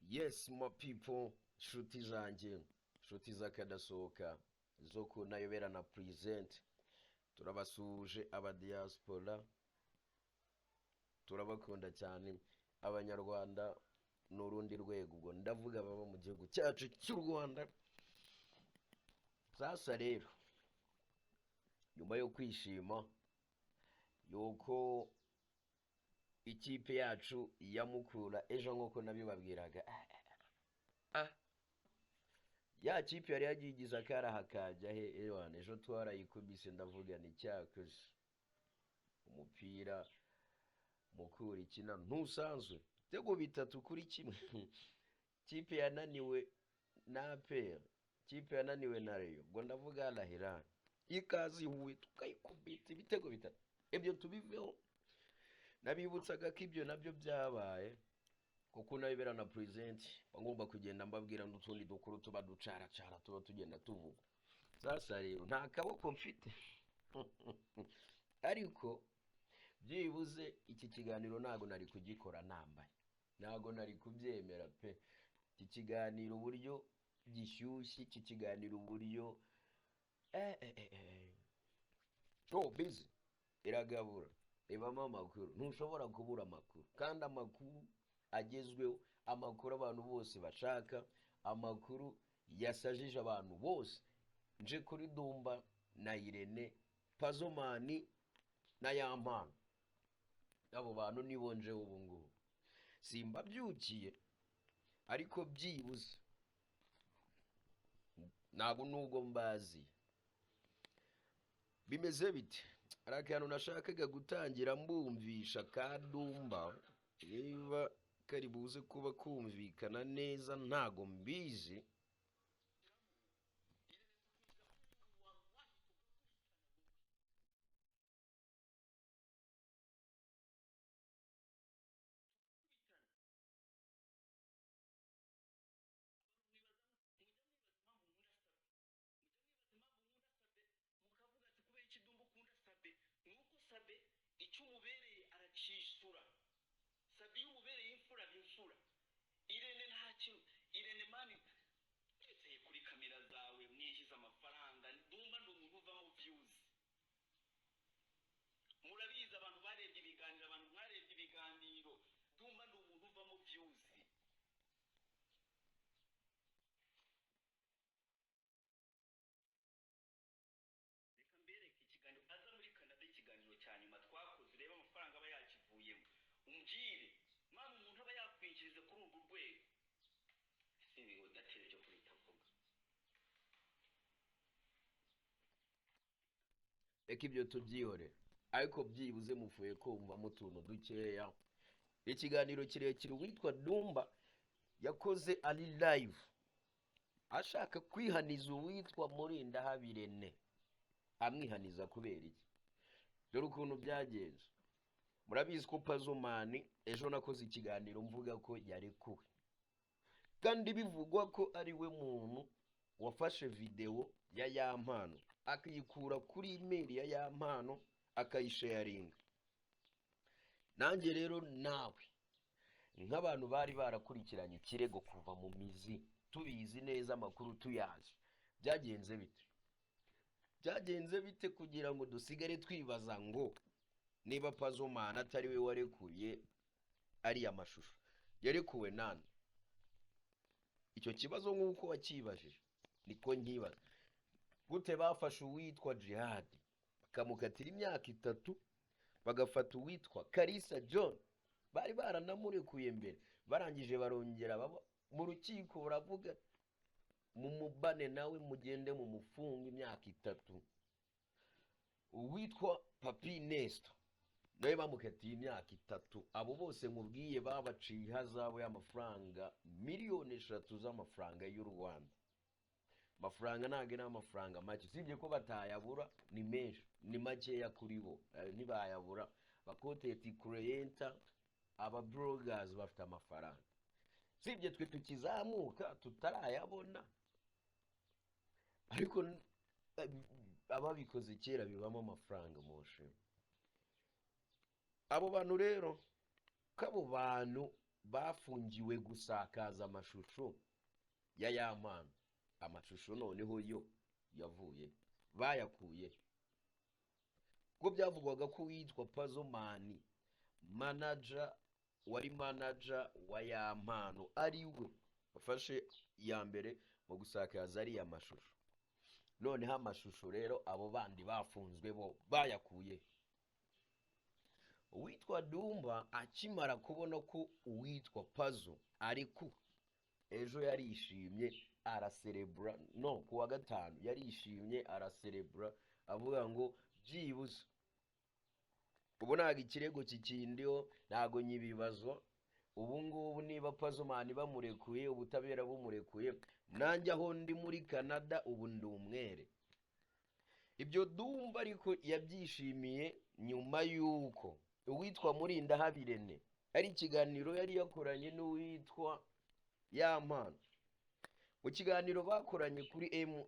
Yes, my people, nshuti zanjye, nshuti z'akadasohoka zo ku nayobera na present, turabasuhuje aba diaspora, turabakunda cyane. Abanyarwanda ni urundi rwego, ubwo ndavuga baba mu gihugu cyacu cy'u Rwanda. Sasa rero, nyuma yo kwishima yuko ikipe yacu ya Mukura ejo nk'uko nabibabwiraga, ya kipe yari yagigize akara hakajya he ewana, ejo twarayikubise ndavuga ni cyakoze. Umupira Mukura ikina ntusanzwe, ibitego 3-1. Kipe yananiwe na APR, kipe yananiwe na Rayon, ngo ndavuga Al Hilal ikazi huye tukayikubita ibitego 3. Ibyo tubiveho, nabibutsaga ko ibyo nabyo byabaye kuko nabibera na present bagomba kugenda mbabwira n'utundi dukuru tuba ducaracara tuba tugenda tuvuga. Sasa rero nta kaboko mfite ariko byibuze iki kiganiro ntago nari kugikora nambaye, ntago nari kubyemera pe. Iki kiganiro uburyo gishyushye, iki kiganiro uburyo busy iragabura, ibamo amakuru, ntushobora kubura amakuru, kandi amakuru agezweho, amakuru abantu bose bashaka, amakuru yasajije abantu bose. Nje kuri Dumba na Irene, Pazomani na Yampano, abo bantu nibo nje ubu ngubu. Simba byukiye ariko byibuze ntabwo nubwo mbazi bimeze bite. Hari akantu nashakaga gutangira mbumvisha ka Dumba, niba kari buze kuba kumvikana neza ntago mbizi. Sabe icyo umubereye aracishura, Sabe iyo umubereye imfura bimfura. Irene ntacyo, Irene mani ndetse kuri kamera zawe mwishiza amafaranga. Dumba ndi umuntu uva mu views, murabizi abantu barebye ibiganiro, abantu mwarebye ibiganiro. Dumba ndi umuntu uva mu views. Reka mbereke ikiganiro aza muri Canada, ikiganiro cya nyuma twakoze, urebe amafaranga aba yakivuyemo, umbwire mama umuntu aba yakwinjiriza kuri urwo rwego. Sibi udatera cyo kurita vuga, reka ibyo tubyihore, ariko byibuze mufuye kumva mu tuntu dukeya. Ikiganiro kirekire witwa Dumba yakoze ari live ashaka kwihaniza uwitwa Murinda Habirene, amwihaniza kubera iki? Dore ukuntu byagenze. Murabizi ko Pazomani ejo nakoze ikiganiro mvuga ko yarekuwe, kandi bivugwa ko ari we muntu wafashe video ya Yampano akayikura kuri email ya Yampano akayisharinga. Nanjye rero nawe nk'abantu bari barakurikiranye ikirego kuva mu mizi, tubizi neza amakuru tuyazi, byagenze bite? Byagenze bite kugira ngo dusigare twibaza ngo niba Pazomani atari we warekuye ari amashusho, yarekuwe nande? Icyo kibazo nk'uko wakibajije niko nkibaza. Gute bafashe uwitwa Jihad bakamukatira imyaka 3, bagafata uwitwa Kalisa John bari baranamurekuye mbere, barangije barongera mu rukiko baravuga mumubane nawe mugende mu mufunga imyaka 3. Uwitwa Papi Nesta nawe bamukatiye imyaka 3. Abo bose nkubwiye babaciye ihazabu y'amafaranga miliyoni 3 z'amafaranga y'u Rwanda. Amafaranga ntabwo ari amafaranga make, sibye ko batayabura, ni menshi, ni makeya kuri bo, ntibayabura. Bakoteti creator, aba bloggers bafite amafaranga, sibye twe tukizamuka tutarayabona. Ariko ababikoze kera bibamo amafaranga moshe. Abo bantu rero, kabo bantu bafungiwe gusakaza amashusho ya ya mpano. Amashusho noneho yo yavuye bayakuye ko byavugwaga ko witwa Puzzle Man manager wari manager wa ya mpano ari we afashe ya mbere mu gusakaza ari amashusho. Noneho amashusho rero abo bandi bafunzwe bo bayakuye. Uwitwa Dumba akimara kubona ko uwitwa Puzzle ariko ejo yarishimye araserebura, no kuwa gatanu yarishimye araserebura avuga ngo byibuze ubu ntago ikirego kikindiho, ntago nyibibazo, ubu ngubu niba Puzzle Man bamurekuye, ubutabera bumurekuye, nanjye aho ndi muri Canada ubu ndi umwere. Ibyo Dumba ariko yabyishimiye nyuma y'uko uwitwa Murindahabirene ari ikiganiro yari yakoranye n'uwitwa ya mpano. Mu kiganiro bakoranye kuri MI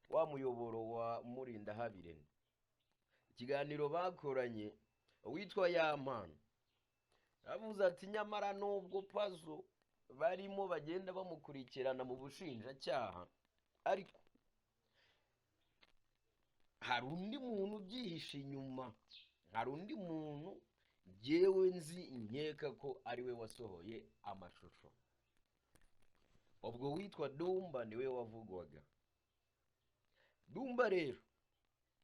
wa muyoboro wa Murindahabirene, ikiganiro bakoranye uwitwa ya mpano avuze ati nyamara nubwo Puzzle barimo bagenda bamukurikirana mu bushinjacyaha, ariko hari undi muntu ubyihishe inyuma, hari undi muntu jyewe nzi nkeka ko ari we wasohoye amashusho. Ubwo witwa Dumba niwe wavugwaga. Dumba rero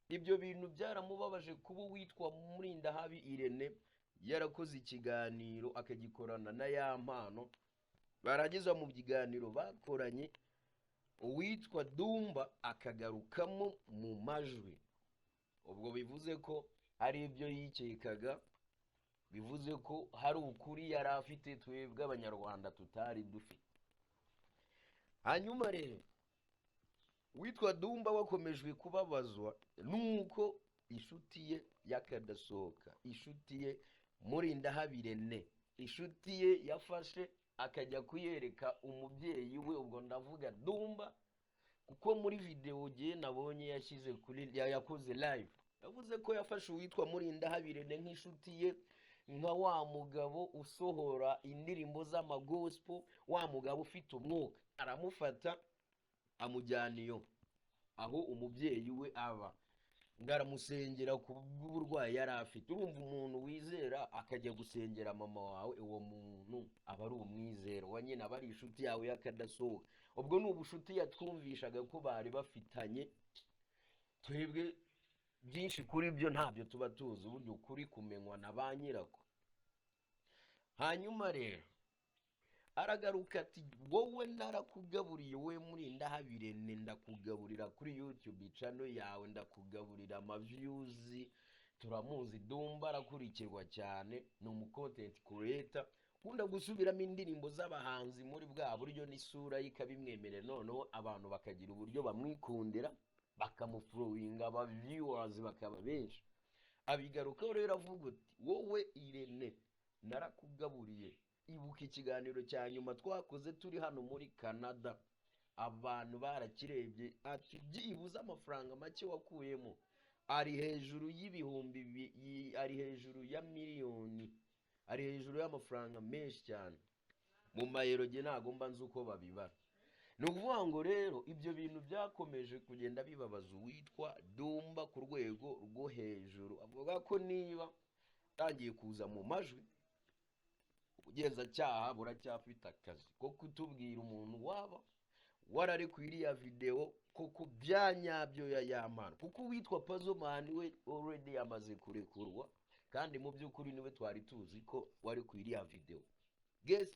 ibyo bintu byaramubabaje kuba witwa Murindahabirene yarakoze ikiganiro akagikorana na ya mpano, barageza mu biganiro bakoranye uwitwa Dumba akagarukamo mu majwi. Ubwo bivuze ko ari ibyo yikekaga, bivuze ko hari ukuri yari afite twebwe abanyarwanda tutari dufite. Hanyuma rero witwa Dumba wakomejwe kubabazwa nuko inshuti ye yakadasohoka, inshuti ye Murindahabirene, inshuti ye yafashe akajya kuyereka umubyeyi we, ubwo ndavuga Dumba, kuko muri video giye nabonye yashyize kuri yakoze live yavuze ko yafashe uwitwa Murindahabirene nk'inshuti ye, nka wa mugabo usohora indirimbo z'amagospel, wa mugabo ufite umwuka, aramufata amujyana iyo aho umubyeyi we aba, ngaramusengera ku bw'uburwayi yari afite. Urumva umuntu wizera akajya gusengera mama wawe, uwo muntu aba ari umwizero wa nyine, aba ari inshuti yawe yakadasohoka. Ubwo ni ubushuti yatwumvishaga ko bari bafitanye, twebwe byinshi kuri byo ntabyo tuba tuzi, uburyo ukuri kumenywa na ba nyirako. Hanyuma rero aragaruka ati wowe narakugaburiye, we Murindahabirene ndakugaburira kuri YouTube channel yawe, ndakugaburira ama views, turamuzi Dumba arakurikirwa cyane, ni umu content creator, kunda gusubiramo indirimbo z'abahanzi muri bwa buryo n'isura y'ikabimwemerera, noneho abantu bakagira uburyo bamwikundira bakamuflowinga, aba viewers bakaba benshi. Abigarukaho rero avuga ati wowe Irene narakugaburiye. Ibuka ikiganiro cya nyuma twakoze turi hano muri Canada, abantu barakirebye, ati byibuze amafaranga make wakuyemo ari hejuru y'ibihumbi, ari hejuru ya miliyoni, ari hejuru y'amafaranga menshi cyane mu mayero, ge ntago mba nzi uko babibara. Ni ukuvuga ngo rero ibyo bintu byakomeje kugenda bibabaza uwitwa Dumba ku rwego rwo hejuru. Avuga ko niba tangiye kuza mu majwi, ubugenzacyaha buracyafite akazi ko kutubwira umuntu waba wararekuye iriya video koko byanyabyo ya mpano, kuko uwitwa Puzzle Man we already yamaze kurekurwa, kandi mu by'ukuri niwe twari tuzi ko warekuye iriya video. Guess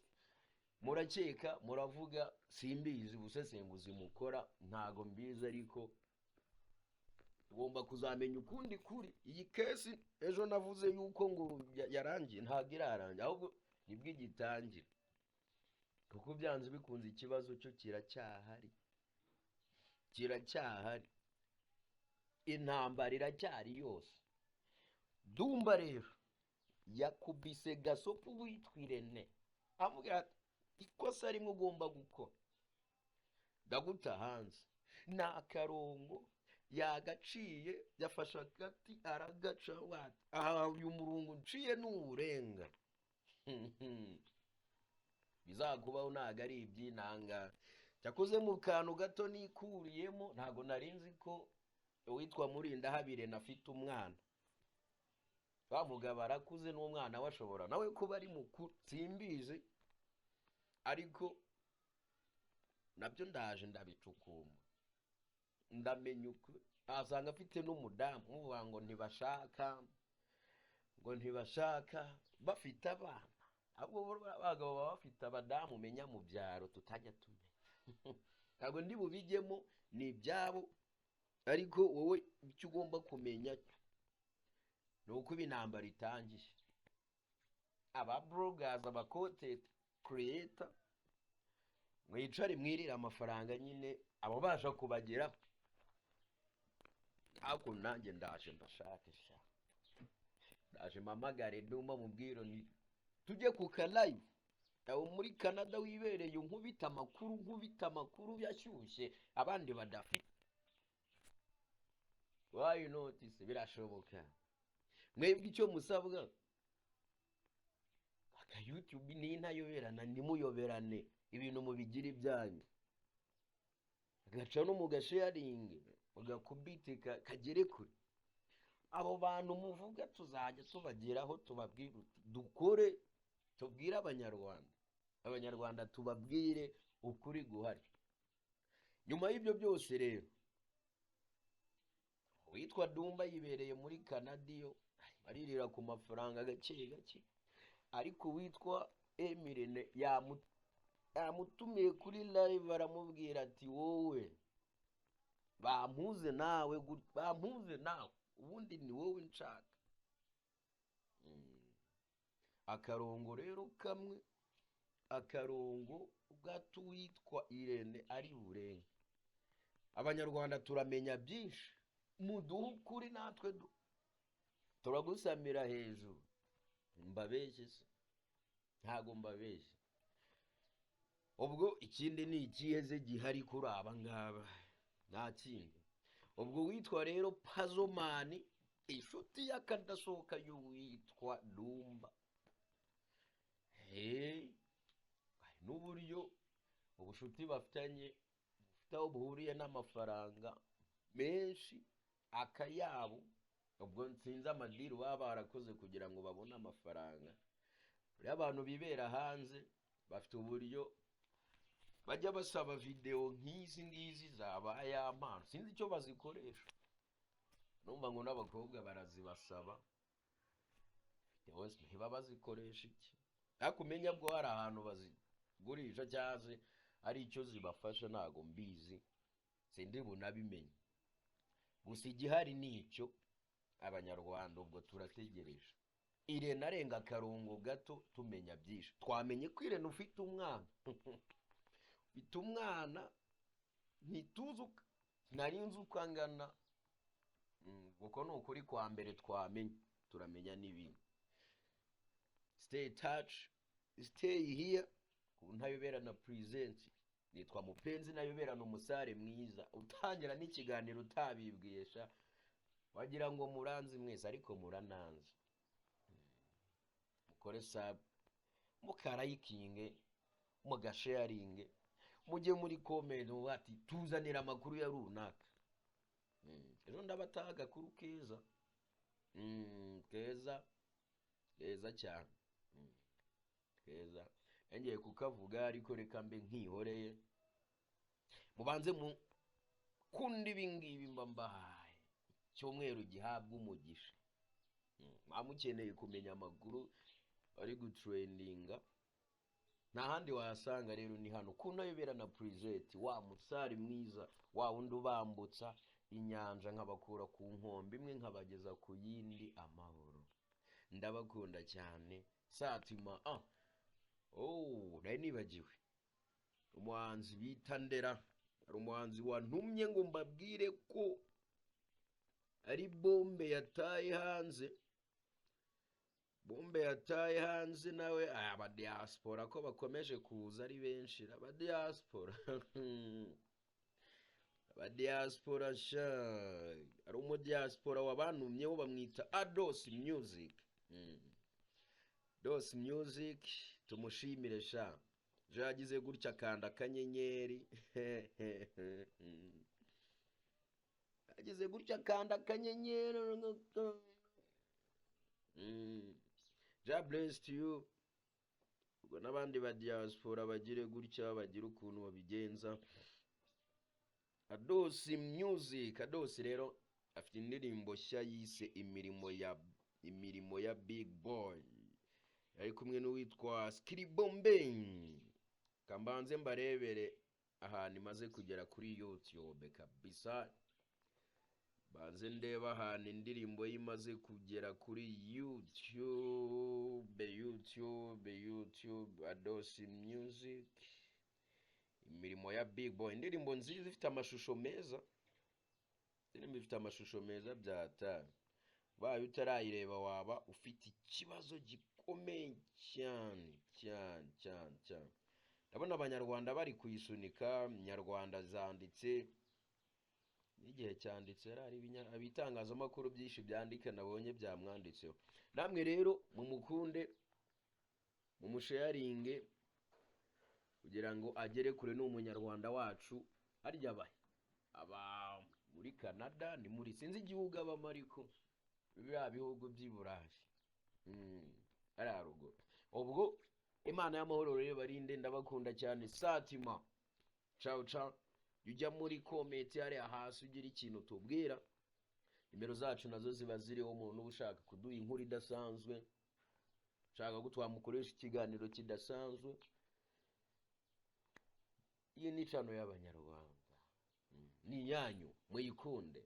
murakeka, muravuga, simbizi busesenguzi mukora, ntago mbizi, ariko ugomba kuzamenya ukundi kuri iyi kesi. Ejo navuze yuko ngo yarangiye, ntago irarangiye, ahubwo nibwo igitangira, kuko byanze bikunze ikibazo cyo kiracyahari, kiracyahari, intambara iracyari yose. Dumba rero yakubise gasopo witwa Irene avuga ati ikosa rimwe ugomba gukora, ndaguta hanze, ni akarongo yagaciye yafashe agati aragaca wati aha uyu murongo nciye n'uwurenga. bizakubaho ntago ari iby'inanga. cyakoze mu kantu gato nikuriyemo ntago narinzi ko uwitwa Murindahabire nafite umwana. bavuga barakuze n'umwana washobora nawe kuba ari mukuru simbizi, ariko nabyo ndaje ndabicukuma ndamenya uko asanga afite n'umudamu muvuga ngo ntibashaka bafite abana. ahubwo abagabo baba bafite abadamu umenya mu byaro tutajya tumenya. ntabwo ndi bubijyemo ni ibyabo, ariko wowe icyo ugomba kumenya ni uko intambara itangiye. aba bloggers, aba content creator, mwicare mwirira amafaranga nyine abo basha kubageraho. ako nanjye ndaje mbashake sha, ndaje mamagare Duma mubwiro ni tujye ku ka live aho muri Canada wibereye nkubita amakuru yashyushye abandi badafite. why notice birashoboka. mwebwe icyo musabwa aka YouTube ni ntayoberana nimuyoberane ibintu mubigira ibyanyu, gaca no mugasharing mugakubitika kagere kure. abo bantu muvuga tuzajya tubageraho tubabwira dukore tubwire abanyarwanda tubabwire ukuri guhari. nyuma y'ibyo byose rero witwa Dumba yibereye muri Canada yo aririra ku mafaranga gake, ariko witwa Emirene yamutumiye kuri live aramubwira ati wowe bampuze nawe ubundi ni wowe nshaka. akarongo rero kamwe akarongo gato witwa Irene ari burenge. abanyarwanda turamenya byinshi muduha ukuri natwe turagusamira hejuru. mbabeshye se? ntago mbabeshye. ubwo ikindi ni ikiheze gihari kuri aba ngaba nta kindi. ubwo witwa rero Pazomani inshuti y'akadasohoka y'uwitwa Dumba, n'uburyo ubushuti bafitanye bufite aho buhuriye n'amafaranga menshi akayabo. ubwo nsinze amadiri baba barakoze kugira ngo babone amafaranga. buriya abantu bibera hanze bafite uburyo bajya basaba video nk'izi ngizi zabaye amano, sinzi icyo bazikoresha. numva ngo n'abakobwa barazibasaba ntiba bazikoresha iki, ariko umenya bwo hari ahantu bazigurisha cyangwa ari icyo zibafasha ntago mbizi, sindi bunabimenye. gusa igihari ni icyo abanyarwanda ubwo turategereje. Irene arenga akarongo gato tumenya byinshi. twamenye ko Irene ufite umwana ufite umwana ntituzuka nari nzi uko angana, kuko ni ukuri kwa mbere twamenye turamenya n'ibindi. stay touch, stay here. Ntayoberana present nitwa Mupenzi nayoberana umusare mwiza. utangira n'ikiganiro utabibwiyesha wagira ngo muranzi mwese ariko murananze. mukore sub, mukarayikinge, mugasharinge, mujye muri comment bati tuzanira amakuru ya runaka. ejo ndabataha agakuru keza keza cyane keza ngiye kukavuga, ariko reka mbe nkihoreye. mubanze mu kundi ibingibi mba mbahaye cyumweru gihabwa umugisha. mwamukeneye kumenya amakuru ari gutrendinga nta handi wahasanga. rero ni hano kunayoberana present, wa musari mwiza wa wundi ubambutsa inyanja nkabakura ku nkombe imwe nkabageza ku yindi amahoro. ndabakunda cyane. Satima nari nibagiwe umuhanzi bita Ndera, ari umuhanzi wantumye ngo mbabwire ko ari bombe yataye hanze. nawe aba diaspora ko bakomeje kuza ari benshi. aba diaspora ba diaspora sha ari umu diaspora wabantumyeho bamwita Ados Music. Dos Music tumushimire sha jagize gutya kanda akanyenyeri agize gutya kanda akanyenyeri ja bless you. Ubwo n'abandi ba diaspora bagire gutya bagira ukuntu babigenza. Ados Music, Ados rero afite indirimbo nshya yise imirimo ya Big Boy, ari kumwe n'uwitwa Skiribombeng. Kambanze mbarebere ahantu imaze kugera kuri YouTube kabisa, banze ndeba ahantu indirimbo yimaze kugera kuri YouTube. Ados Music, imirimo ya Big Boy, indirimbo nziza ifite amashusho meza, byata. Baye utarayireba waba ufite ikibazo gikomeye cyane. Ndabona abanyarwanda bari kuyisunika, Nyarwanda zanditse n'igihe cyanditse, ari ibitangazamakuru byinshi byandika nabonye byamwanditseho. Namwe rero mumukunde, mumusharinge kugira ngo agere kure n'umunyarwanda wacu. Arya aba muri Canada, ni muri sinzi igihugu abamo, ariko biba bihugu by'Iburayi ari arugo. Ubwo Imana y'amahoro rero barinde, ndabakunda cyane. Satima ciao. Ujya muri comment yari hasi ugira ikintu tubwira. Nimero zacu nazo ziba ziriho, umuntu ushaka kuduha inkuru idasanzwe, shaka gutwamukoresha ikiganiro kidasanzwe. Iyi ni channel y'Abanyarwanda, ni yanyu, muyikunde.